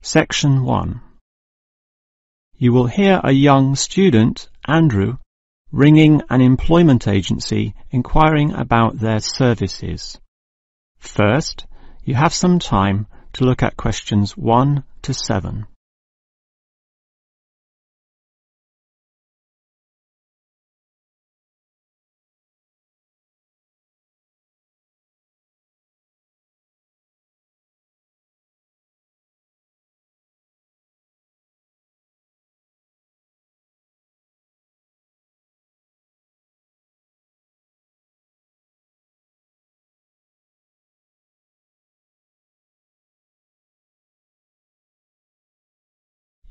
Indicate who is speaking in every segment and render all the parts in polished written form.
Speaker 1: Section 1. You will hear a young student, Andrew, ringing an employment agency inquiring about their services. First, you have some time to look at questions 1 to 7.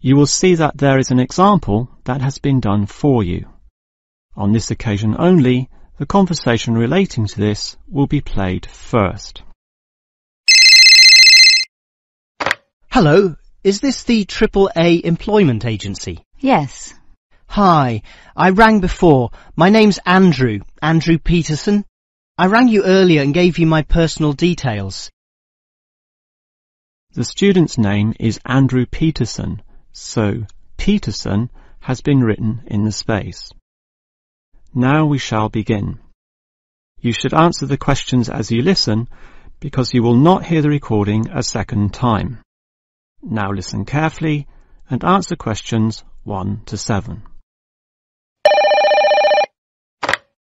Speaker 1: You will see that there is an example that has been done for you. On this occasion only, the conversation relating to this will be played first.
Speaker 2: Hello, is this the AAA employment agency?
Speaker 3: Yes.
Speaker 2: Hi, I rang before. My name's Andrew Peterson. I rang you earlier and gave you my personal details.
Speaker 1: The student's name is Andrew Peterson, so Peterson has been written in the space. Now we shall begin. You should answer the questions as you listen, because you will not hear the recording a second time. Now listen carefully and answer questions 1 to 7.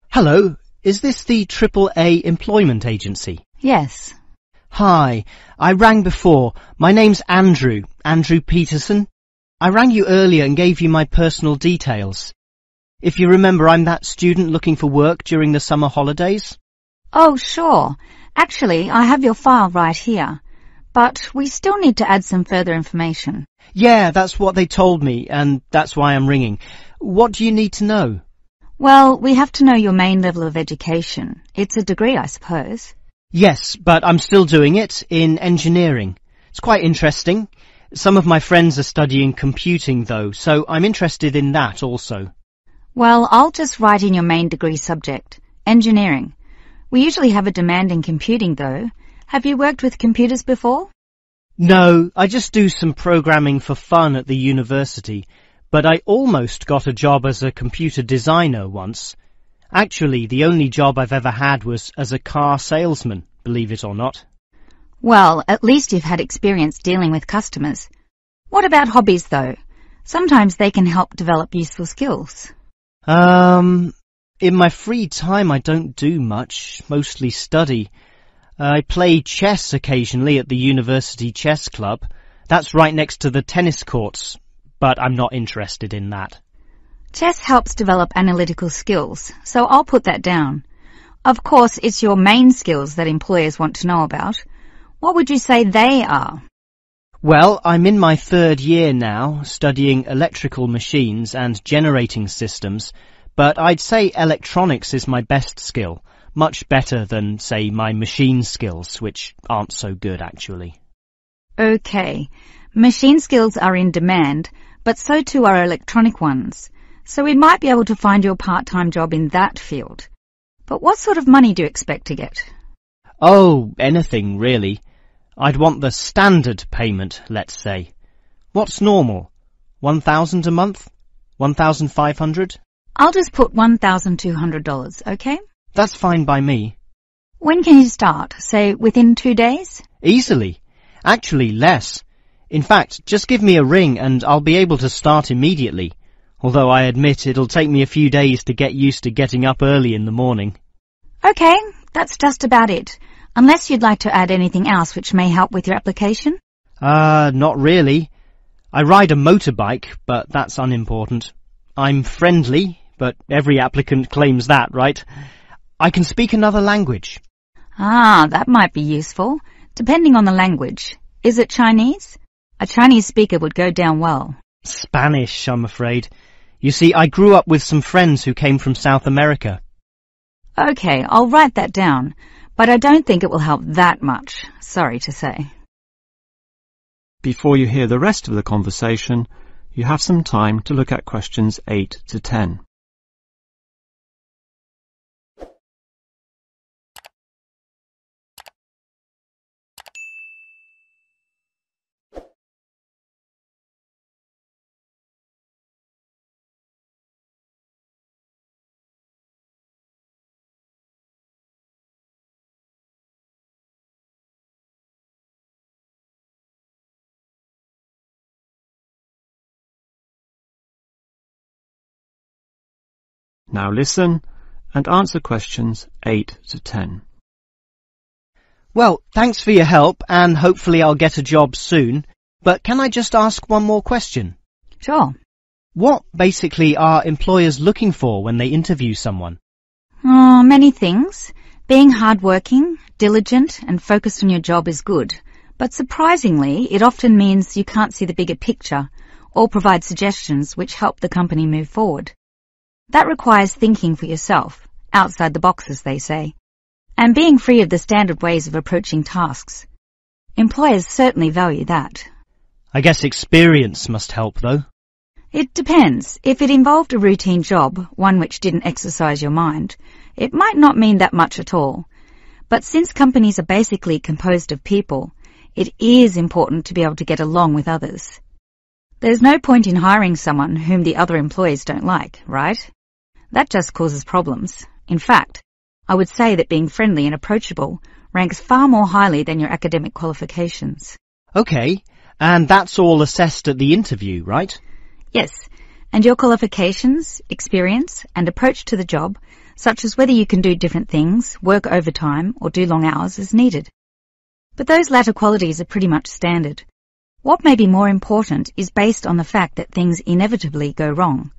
Speaker 2: Hello, is this the AAA employment agency?
Speaker 3: Yes.
Speaker 2: Hi, I rang before. My name's Andrew Peterson. I rang you earlier and gave you my personal details. If you remember, I'm that student looking for work during the summer holidays.
Speaker 3: Oh, sure. Actually, I have your file right here. But we still need to add some further information.
Speaker 2: Yeah, that's what they told me, and that's why I'm ringing. What do you need to know?
Speaker 3: Well, we have to know your main level of education. It's a degree, I suppose.
Speaker 2: Yes, but I'm still doing it in engineering. It's quite interesting. Some of my friends are studying computing, though, so I'm interested in that also.
Speaker 3: Well, I'll just write in your main degree subject, engineering. We usually have a demand in computing, though. Have you worked with computers before?
Speaker 2: No, I just do some programming for fun at the university, but I almost got a job as a computer designer once. Actually, the only job I've ever had was as a car salesman, believe it or not.
Speaker 3: Well, at least you've had experience dealing with customers. What about hobbies, though? Sometimes they can help develop useful skills.
Speaker 2: In my free time I don't do much, mostly study. I play chess occasionally at the university chess club. That's right next to the tennis courts, but I'm not interested in that.
Speaker 3: Chess helps develop analytical skills, so I'll put that down. Of course, it's your main skills that employers want to know about. What would you say they are?
Speaker 2: Well, I'm in my 3rd year now, studying electrical machines and generating systems, but I'd say electronics is my best skill, much better than, say, my machine skills, which aren't so good, actually.
Speaker 3: Okay, machine skills are in demand, but so too are electronic ones, so we might be able to find you a part-time job in that field. But what sort of money do you expect to get?
Speaker 2: Oh, anything, really. I'd want the standard payment, let's say. What's normal? 1,000 a month? 1,500?
Speaker 3: I'll just put $1,200, okay?
Speaker 2: That's fine by me.
Speaker 3: When can you start? Say, within 2 days?
Speaker 2: Easily. Actually, less. In fact, just give me a ring and I'll be able to start immediately. Although I admit it'll take me a few days to get used to getting up early in the morning.
Speaker 3: Okay, that's just about it. Unless you'd like to add anything else which may help with your application?
Speaker 2: Not really. I ride a motorbike, but that's unimportant. I'm friendly, but every applicant claims that, right? I can speak another language.
Speaker 3: Ah, that might be useful, depending on the language. Is it Chinese? A Chinese speaker would go down well.
Speaker 2: Spanish, I'm afraid. You see, I grew up with some friends who came from South America.
Speaker 3: Okay, I'll write that down, but I don't think it will help that much, sorry to say.
Speaker 1: Before you hear the rest of the conversation, you have some time to look at questions 8 to 10. Now listen and answer questions 8 to 10.
Speaker 2: Well, thanks for your help, and hopefully I'll get a job soon. But can I just ask one more question?
Speaker 3: Sure.
Speaker 2: What basically are employers looking for when they interview someone?
Speaker 3: Oh, many things. Being hardworking, diligent and focused on your job is good, but surprisingly it often means you can't see the bigger picture or provide suggestions which help the company move forward. That requires thinking for yourself, outside the box as they say, and being free of the standard ways of approaching tasks. Employers certainly value that.
Speaker 2: I guess experience must help though.
Speaker 3: It depends. If it involved a routine job, one which didn't exercise your mind, it might not mean that much at all. But since companies are basically composed of people, it is important to be able to get along with others. There's no point in hiring someone whom the other employees don't like, right? That just causes problems. In fact, I would say that being friendly and approachable ranks far more highly than your academic qualifications.
Speaker 2: Okay, and that's all assessed at the interview, right?
Speaker 3: Yes, and your qualifications, experience and approach to the job, such as whether you can do different things, work overtime or do long hours is needed. But those latter qualities are pretty much standard. What may be more important is based on the fact that things inevitably go wrong.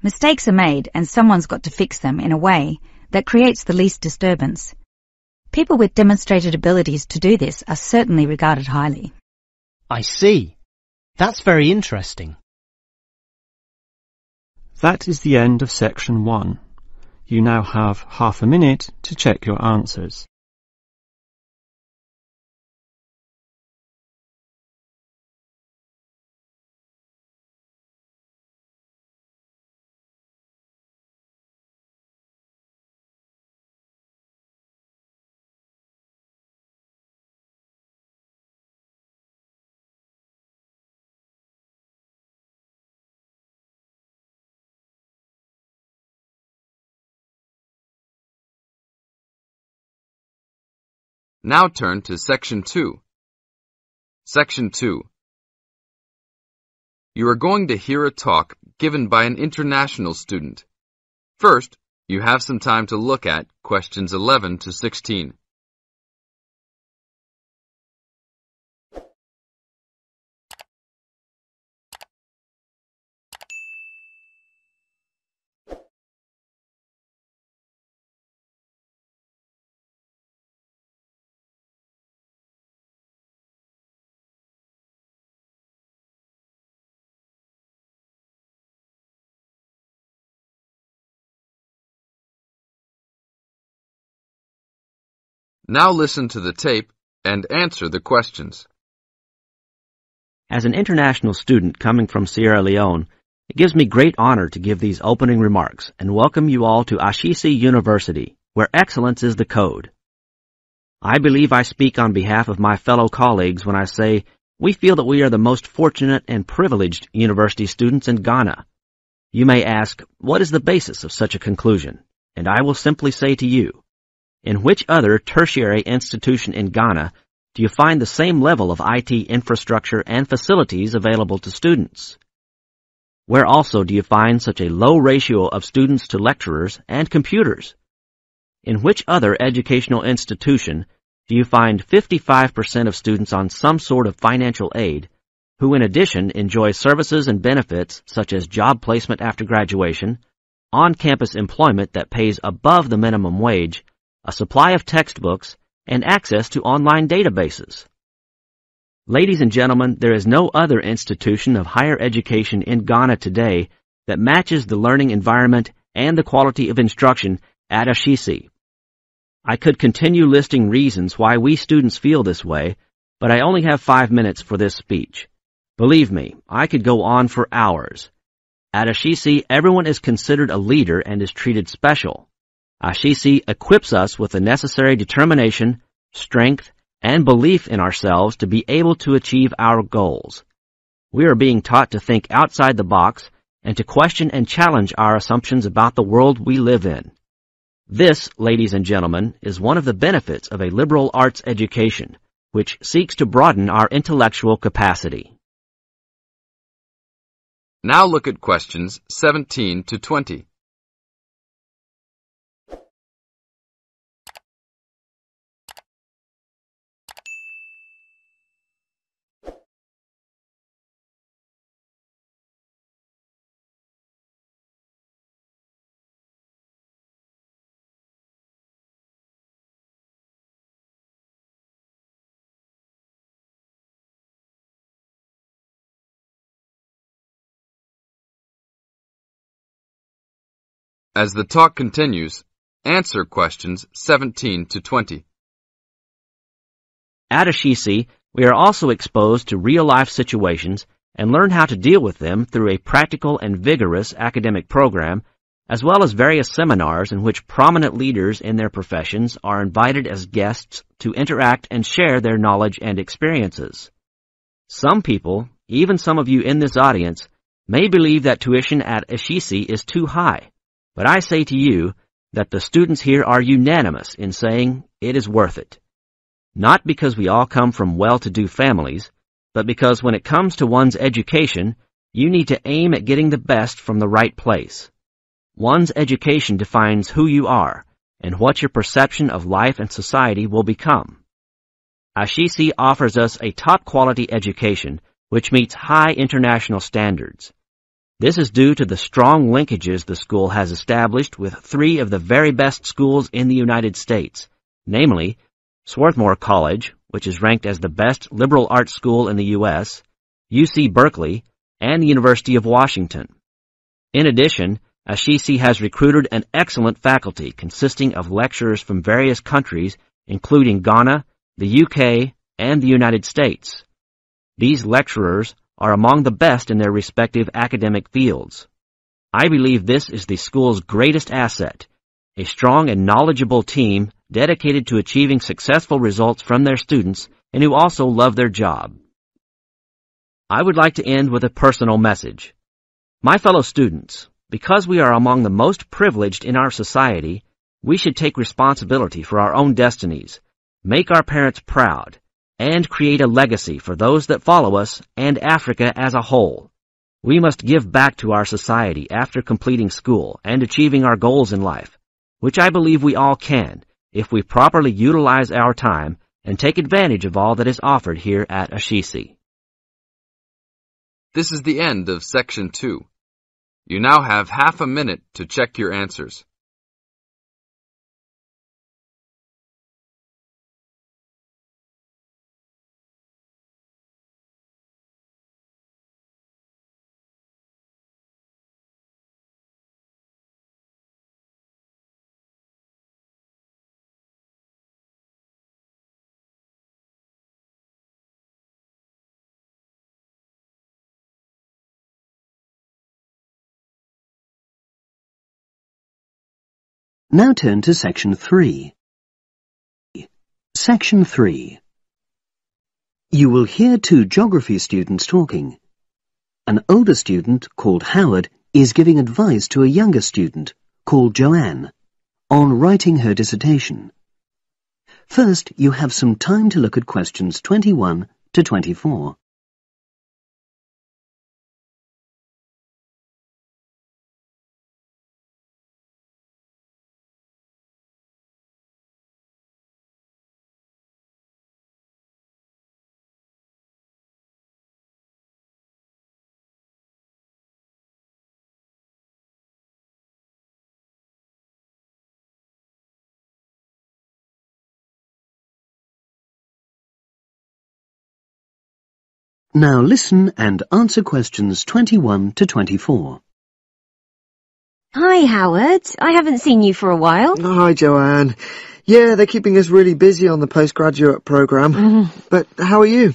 Speaker 3: Mistakes are made and someone's got to fix them in a way that creates the least disturbance. People with demonstrated abilities to do this are certainly regarded highly.
Speaker 2: I see. That's very interesting.
Speaker 1: That is the end of section 1. You now have half a minute to check your answers.
Speaker 4: Now turn to Section 2. Section 2. You are going to hear a talk given by an international student. First, you have some time to look at questions 11 to 16. Now listen to the tape and answer the questions.
Speaker 5: As an international student coming from Sierra Leone, it gives me great honor to give these opening remarks and welcome you all to Ashesi University, where excellence is the code. I believe I speak on behalf of my fellow colleagues when I say we feel that we are the most fortunate and privileged university students in Ghana. You may ask, what is the basis of such a conclusion? And I will simply say to you, in which other tertiary institution in Ghana do you find the same level of IT infrastructure and facilities available to students? Where also do you find such a low ratio of students to lecturers and computers? In which other educational institution do you find 55% of students on some sort of financial aid, who in addition enjoy services and benefits such as job placement after graduation, on-campus employment that pays above the minimum wage, a supply of textbooks, and access to online databases? Ladies and gentlemen, there is no other institution of higher education in Ghana today that matches the learning environment and the quality of instruction at Ashesi. I could continue listing reasons why we students feel this way, but I only have 5 minutes for this speech. Believe me, I could go on for hours. At Ashesi, everyone is considered a leader and is treated special. Ashesi equips us with the necessary determination, strength, and belief in ourselves to be able to achieve our goals. We are being taught to think outside the box and to question and challenge our assumptions about the world we live in. This, ladies and gentlemen, is one of the benefits of a liberal arts education, which seeks to broaden our intellectual capacity.
Speaker 4: Now look at questions 17 to 20. As the talk continues, answer questions 17 to 20.
Speaker 5: At Ashisi, we are also exposed to real-life situations and learn how to deal with them through a practical and vigorous academic program, as well as various seminars in which prominent leaders in their professions are invited as guests to interact and share their knowledge and experiences. Some people, even some of you in this audience, may believe that tuition at Ashisi is too high, but I say to you that the students here are unanimous in saying it is worth it. Not because we all come from well-to-do families, but because when it comes to one's education, you need to aim at getting the best from the right place. One's education defines who you are and what your perception of life and society will become. Ashisi offers us a top-quality education which meets high international standards. This is due to the strong linkages the school has established with 3 of the very best schools in the United States, namely Swarthmore College, which is ranked as the best liberal arts school in the U.S., UC Berkeley, and the University of Washington. In addition, Ashisi has recruited an excellent faculty consisting of lecturers from various countries, including Ghana, the UK, and the United States. These lecturers are among the best in their respective academic fields. I believe this is the school's greatest asset, a strong and knowledgeable team dedicated to achieving successful results from their students and who also love their job. I would like to end with a personal message. My fellow students, because we are among the most privileged in our society, we should take responsibility for our own destinies, make our parents proud, and create a legacy for those that follow us and Africa as a whole. We must give back to our society after completing school and achieving our goals in life, which I believe we all can if we properly utilize our time and take advantage of all that is offered here at Ashisi.
Speaker 4: This is the end of Section 2. You now have half a minute to check your answers.
Speaker 6: Now turn to Section 3. Section 3. You will hear 2 geography students talking. An older student, called Howard, is giving advice to a younger student, called Joanne, on writing her dissertation. First, you have some time to look at questions 21 to 24. Now listen and answer questions 21 to 24.
Speaker 7: Hi, Howard. I haven't seen you for a while.
Speaker 8: Hi, Joanne. Yeah, they're keeping us really busy on the postgraduate programme. But how are you?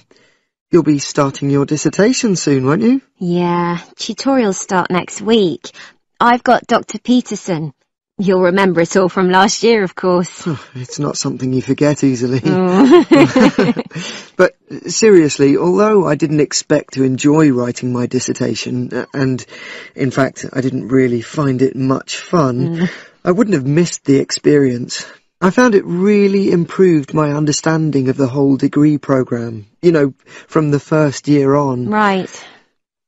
Speaker 8: You'll be starting your dissertation soon, won't you?
Speaker 7: Yeah, tutorials start next week. I've got Dr. Peterson. You'll remember it all from last year, of course.
Speaker 8: It's not something you forget easily.
Speaker 7: Oh.
Speaker 8: But seriously, although I didn't expect to enjoy writing my dissertation, and in fact I didn't really find it much fun, I wouldn't have missed the experience. I found it really improved my understanding of the whole degree programme, you know, from the first year on.
Speaker 7: Right.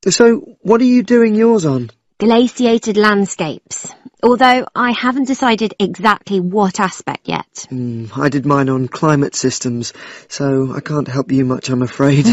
Speaker 8: So, what are you doing yours on?
Speaker 7: Glaciated landscapes. Although I haven't decided exactly what aspect yet.
Speaker 8: I did mine on climate systems, so I can't help you much, I'm afraid.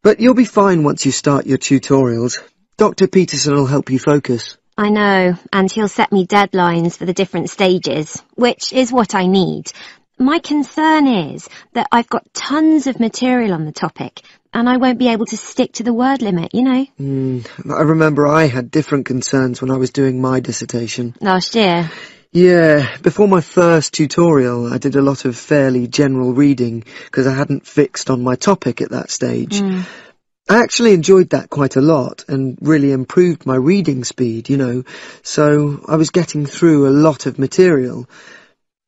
Speaker 8: But you'll be fine once you start your tutorials. Dr. Peterson will help you focus.
Speaker 7: I know, and he'll set me deadlines for the different stages, which is what I need. My concern is that I've got tons of material on the topic, and I won't be able to stick to the word limit, you know.
Speaker 8: I remember I had different concerns when I was doing my dissertation.
Speaker 7: Last year.
Speaker 8: Yeah, before my first tutorial, I did a lot of fairly general reading because I hadn't fixed on my topic at that stage. I actually enjoyed that quite a lot and really improved my reading speed, you know, so I was getting through a lot of material.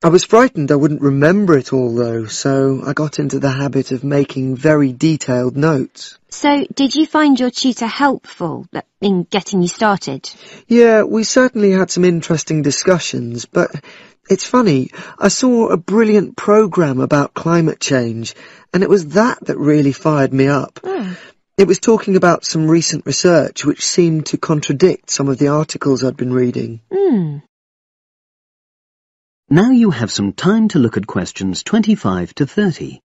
Speaker 8: I was frightened I wouldn't remember it all, though, so I got into the habit of making very detailed notes.
Speaker 7: So, did you find your tutor helpful in getting you started?
Speaker 8: Yeah, we certainly had some interesting discussions, but it's funny, I saw a brilliant programme about climate change, and it was that really fired me up. It was talking about some recent research which seemed to contradict some of the articles I'd been reading.
Speaker 6: Now you have some time to look at questions 25 to 30.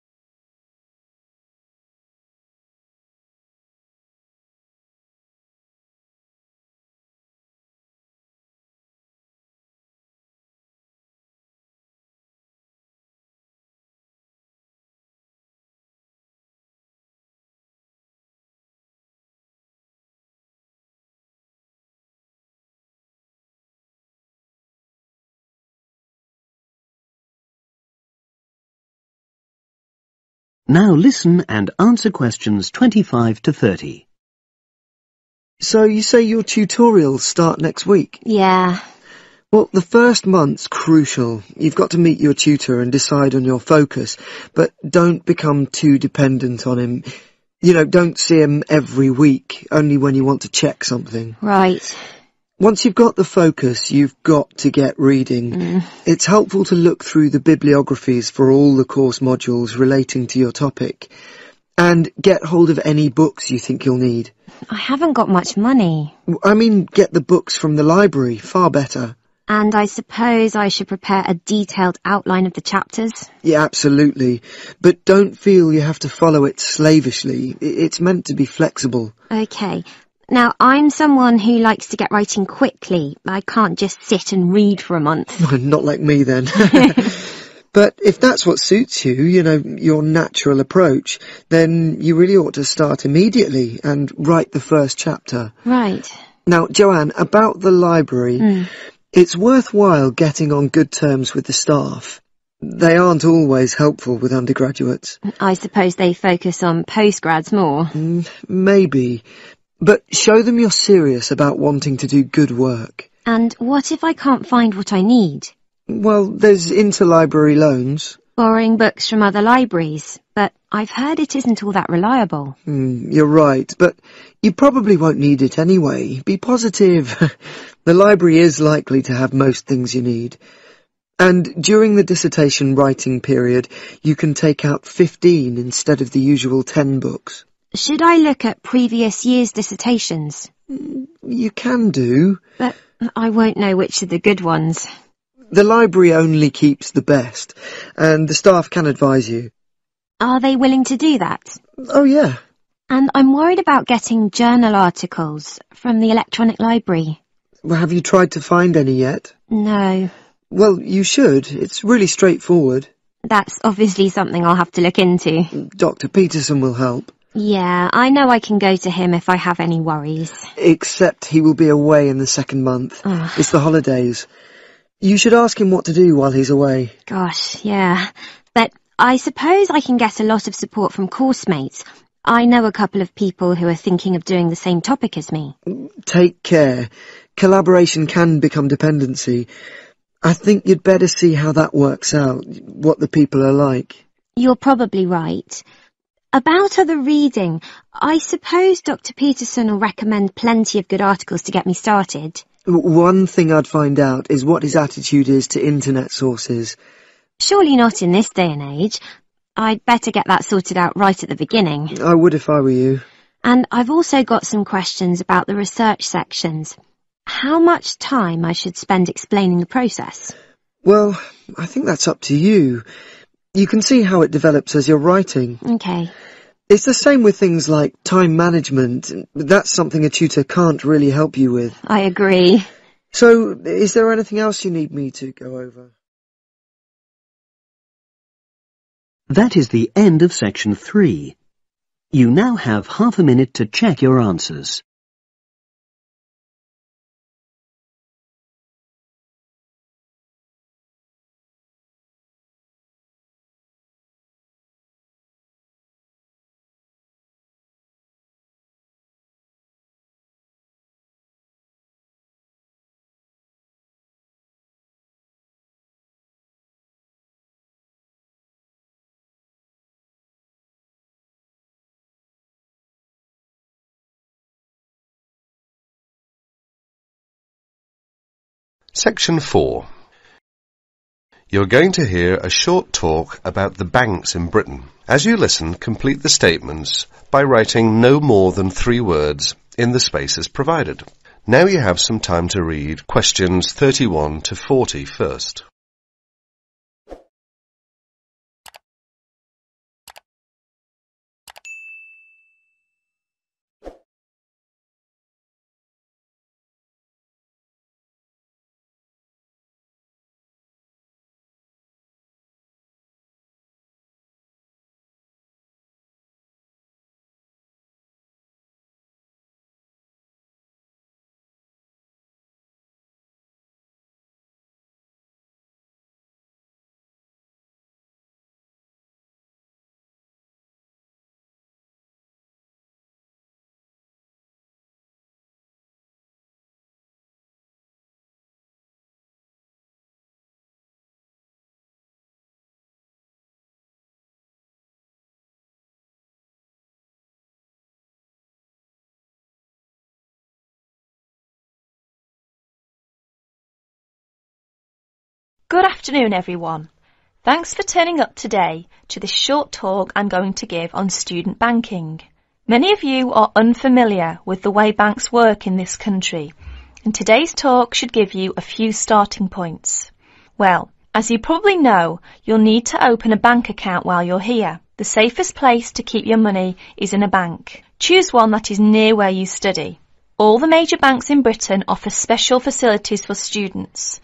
Speaker 6: Now listen and answer questions 25 to 30.
Speaker 8: So you say your tutorials start next week?
Speaker 7: Yeah.
Speaker 8: Well, the first month's crucial. You've got to meet your tutor and decide on your focus, but don't become too dependent on him. You know, don't see him every week, only when you want to check something.
Speaker 7: Right.
Speaker 8: Once you've got the focus, you've got to get reading. It's helpful to look through the bibliographies for all the course modules relating to your topic, and get hold of any books you think you'll need.
Speaker 7: I haven't got much money.
Speaker 8: I mean, get the books from the library, far better.
Speaker 7: And I suppose I should prepare a detailed outline of the chapters?
Speaker 8: Yeah, absolutely. But don't feel you have to follow it slavishly. It's meant to be flexible.
Speaker 7: OK. Now, I'm someone who likes to get writing quickly. I can't just sit and read for a month.
Speaker 8: Not like me, then. But if that's what suits you, you know, your natural approach, then you really ought to start immediately and write the first chapter.
Speaker 7: Right.
Speaker 8: Now, Joanne, about the library, it's worthwhile getting on good terms with the staff. They aren't always helpful with undergraduates.
Speaker 7: I suppose they focus on postgrads more.
Speaker 8: Maybe. But show them you're serious about wanting to do good work.
Speaker 7: And what if I can't find what I need?
Speaker 8: Well, there's interlibrary loans.
Speaker 7: Borrowing books from other libraries, but I've heard it isn't all that reliable.
Speaker 8: You're right, but you probably won't need it anyway. Be positive. The library is likely to have most things you need. And during the dissertation writing period, you can take out 15 instead of the usual 10 books.
Speaker 7: Should I look at previous year's dissertations?
Speaker 8: You can do.
Speaker 7: But I won't know which are the good ones.
Speaker 8: The library only keeps the best, and the staff can advise you.
Speaker 7: Are they willing to do that?
Speaker 8: Oh, yeah.
Speaker 7: And I'm worried about getting journal articles from the electronic library.
Speaker 8: Well, have you tried to find any yet?
Speaker 7: No.
Speaker 8: Well, you should. It's really straightforward.
Speaker 7: That's obviously something I'll have to look into.
Speaker 8: Dr. Peterson will help.
Speaker 7: Yeah, I know I can go to him if I have any worries.
Speaker 8: Except he will be away in the second month. It's the holidays. You should ask him what to do while he's away.
Speaker 7: Gosh, yeah. But I suppose I can get a lot of support from course mates. I know a couple of people who are thinking of doing the same topic as me.
Speaker 8: Take care. Collaboration can become dependency. I think you'd better see how that works out, what the people are like.
Speaker 7: You're probably right. About other reading, I suppose Dr. Peterson will recommend plenty of good articles to get me started.
Speaker 8: One thing I'd find out is what his attitude is to internet sources.
Speaker 7: Surely not in this day and age. I'd better get that sorted out right at the beginning.
Speaker 8: I would if I were you.
Speaker 7: And I've also got some questions about the research sections. How much time I should spend explaining the process?
Speaker 8: Well, I think that's up to you. You can see how it develops as you're writing.
Speaker 7: OK.
Speaker 8: It's the same with things like time management. That's something a tutor can't really help you with.
Speaker 7: I agree.
Speaker 8: So, is there anything else you need me to go over?
Speaker 6: That is the end of section 3. You now have half a minute to check your answers.
Speaker 9: Section 4. You're going to hear a short talk about the banks in Britain. As you listen, complete the statements by writing no more than 3 words in the spaces provided. Now you have some time to read questions 31 to 40 first.
Speaker 10: Good afternoon, everyone. Thanks for turning up today to this short talk I'm going to give on student banking. Many of you are unfamiliar with the way banks work in this country, and today's talk should give you a few starting points. Well, as you probably know, you'll need to open a bank account while you're here. The safest place to keep your money is in a bank. Choose one that is near where you study. All the major banks in Britain offer special facilities for students,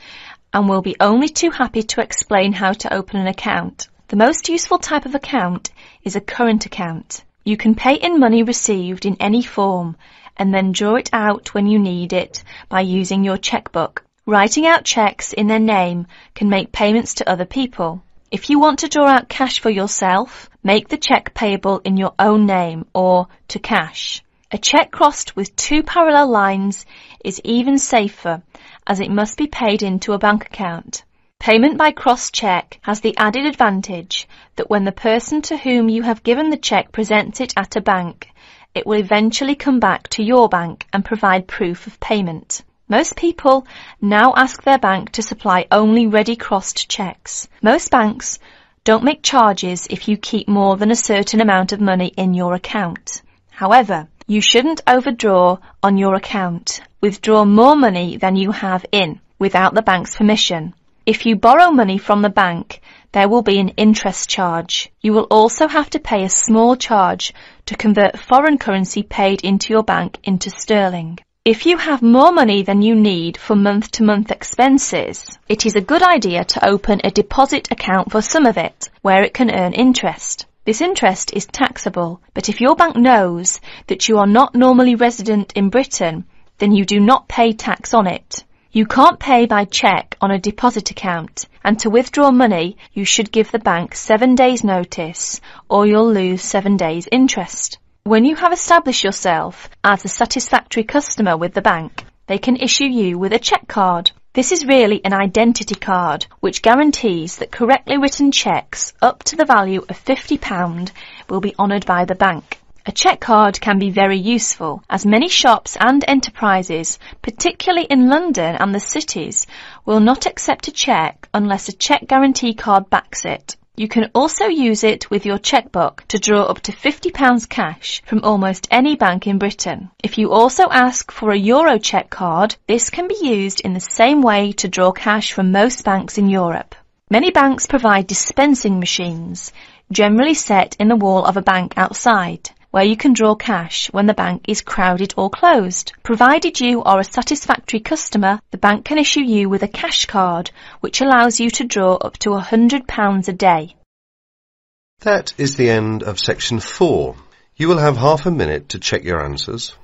Speaker 10: and we'll be only too happy to explain how to open an account. The most useful type of account is a current account. You can pay in money received in any form and then draw it out when you need it by using your chequebook. Writing out cheques in their name can make payments to other people. If you want to draw out cash for yourself, make the cheque payable in your own name or to cash. A cheque crossed with 2 parallel lines is even safer, as it must be paid into a bank account. Payment by crossed cheque has the added advantage that when the person to whom you have given the cheque presents it at a bank, it will eventually come back to your bank and provide proof of payment. Most people now ask their bank to supply only ready crossed cheques. Most banks don't make charges if you keep more than a certain amount of money in your account. However, you shouldn't overdraw on your account. Withdraw more money than you have in, without the bank's permission. If you borrow money from the bank, there will be an interest charge. You will also have to pay a small charge to convert foreign currency paid into your bank into sterling. If you have more money than you need for month-to-month expenses, it is a good idea to open a deposit account for some of it, where it can earn interest. This interest is taxable, but if your bank knows that you are not normally resident in Britain, then you do not pay tax on it. You can't pay by cheque on a deposit account, and to withdraw money, you should give the bank 7 days notice, or you'll lose 7 days interest. When you have established yourself as a satisfactory customer with the bank, they can issue you with a cheque card. This is really an identity card, which guarantees that correctly written cheques up to the value of £50 will be honoured by the bank. A cheque card can be very useful, as many shops and enterprises, particularly in London and the cities, will not accept a cheque unless a cheque guarantee card backs it. You can also use it with your chequebook to draw up to £50 cash from almost any bank in Britain. If you also ask for a Euro cheque card, this can be used in the same way to draw cash from most banks in Europe. Many banks provide dispensing machines, generally set in the wall of a bank outside, where you can draw cash when the bank is crowded or closed. Provided you are a satisfactory customer, the bank can issue you with a cash card, which allows you to draw up to £100 a day.
Speaker 9: That is the end of section 4. You will have half a minute to check your answers.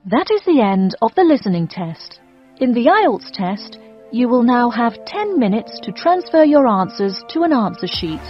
Speaker 11: That is the end of the listening test. In the Ielts test, you will now have 10 minutes to transfer your answers to an answer sheet.